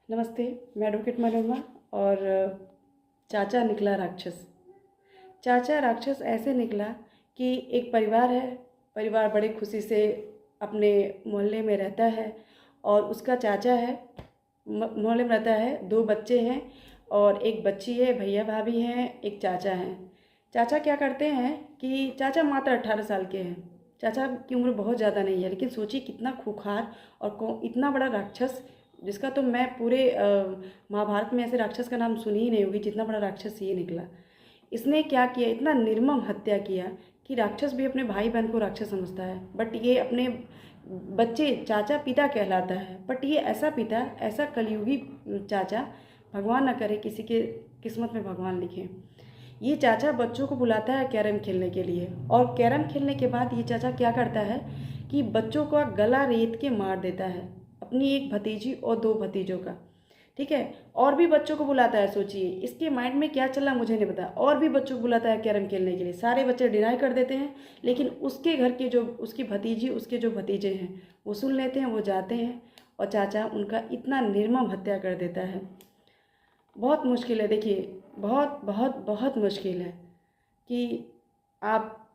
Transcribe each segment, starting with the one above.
नमस्ते। मैं एडवोकेट मनोरमा। और चाचा निकला राक्षस। चाचा राक्षस ऐसे निकला कि एक परिवार है। परिवार बड़ी खुशी से अपने मोहल्ले में रहता है और उसका चाचा है। मोहल्ले में रहता है, दो बच्चे हैं और एक बच्ची है, भैया भाभी हैं, एक चाचा हैं। चाचा क्या करते हैं कि चाचा मात्र 18 साल के हैं। चाचा की उम्र बहुत ज़्यादा नहीं है, लेकिन सोचिए कितना खूंखार और इतना बड़ा राक्षस, जिसका तो मैं पूरे महाभारत में ऐसे राक्षस का नाम सुनी ही नहीं होगी जितना बड़ा राक्षस ये निकला। इसने क्या किया, इतना निर्मम हत्या किया कि राक्षस भी अपने भाई बहन को राक्षस समझता है, बट ये अपने बच्चे, चाचा पिता कहलाता है, बट ये ऐसा पिता, ऐसा कलयुगी चाचा, भगवान ना करे किसी के किस्मत में भगवान लिखे। ये चाचा बच्चों को बुलाता है कैरम खेलने के लिए, और कैरम खेलने के बाद ये चाचा क्या करता है कि बच्चों का गला रेत के मार देता है, अपनी एक भतीजी और दो भतीजों का। ठीक है, और भी बच्चों को बुलाता है। सोचिए इसके माइंड में क्या चल रहा मुझे नहीं पता। और भी बच्चों को बुलाता है कैरम खेलने के लिए, सारे बच्चे डिनाई कर देते हैं, लेकिन उसके घर के जो उसकी भतीजी, उसके जो भतीजे हैं वो सुन लेते हैं, वो जाते हैं और चाचा उनका इतना निर्मम हत्या कर देता है। बहुत मुश्किल है, देखिए बहुत बहुत बहुत मुश्किल है कि आप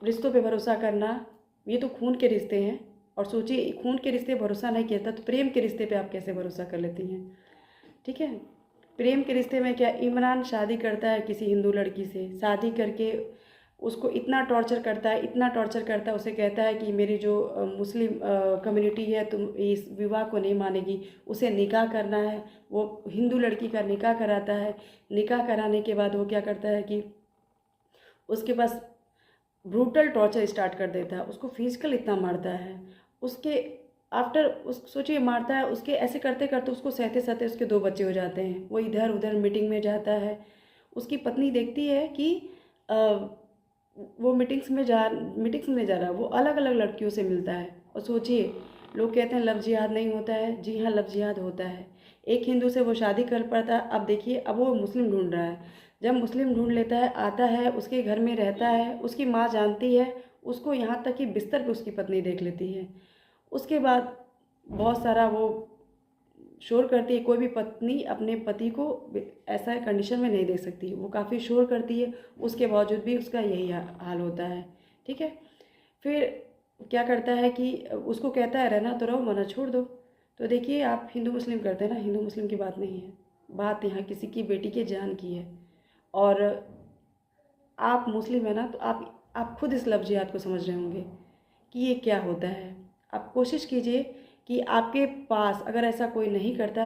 रिश्तों पे भरोसा करना। ये तो खून के रिश्ते हैं, और सोचिए खून के रिश्ते भरोसा नहीं किया था तो प्रेम के रिश्ते पे आप कैसे भरोसा कर लेती हैं। ठीक है, प्रेम के रिश्ते में क्या, इमरान शादी करता है किसी हिंदू लड़की से, शादी करके उसको इतना टॉर्चर करता है, इतना टॉर्चर करता है, उसे कहता है कि मेरी जो मुस्लिम कम्युनिटी है तुम इस विवाह को नहीं मानेगी, उसे निकाह करना है। वो हिंदू लड़की का निकाह कराता है। निकाह कराने के बाद वो क्या करता है कि उसके पास ब्रूटल टॉर्चर स्टार्ट कर देता है, उसको फिजिकल इतना मारता है। उसके आफ्टर उस सोचिए मारता है, उसके ऐसे करते करते उसको सहते सहते उसके दो बच्चे हो जाते हैं। वो इधर उधर मीटिंग में जाता है। उसकी पत्नी देखती है कि अ, वो मीटिंग्स में जा रहा है, वो अलग अलग लड़कियों से मिलता है। और सोचिए, लोग कहते हैं लव जिहाद नहीं होता है, जी हाँ लव जिहाद होता है। एक हिंदू से वो शादी कर पाता है, अब देखिए अब वो मुस्लिम ढूंढ रहा है। जब मुस्लिम ढूंढ लेता है, आता है, उसके घर में रहता है, उसकी माँ जानती है उसको, यहाँ तक कि बिस्तर पे उसकी पत्नी देख लेती है। उसके बाद बहुत सारा वो शोर करती है। कोई भी पत्नी अपने पति को ऐसा कंडीशन में नहीं देख सकती, वो काफ़ी शोर करती है, उसके बावजूद भी उसका यही हाल होता है। ठीक है, फिर क्या करता है कि उसको कहता है रहना तो रहो, मना छोड़ दो। तो देखिए आप हिंदू मुस्लिम करते हैं ना, हिंदू मुस्लिम की बात नहीं है, बात यहाँ किसी की बेटी के जान की है। और आप मुस्लिम है ना, तो आप खुद इस लव जिहाद को समझ रहे होंगे कि ये क्या होता है। आप कोशिश कीजिए कि आपके पास अगर ऐसा कोई नहीं करता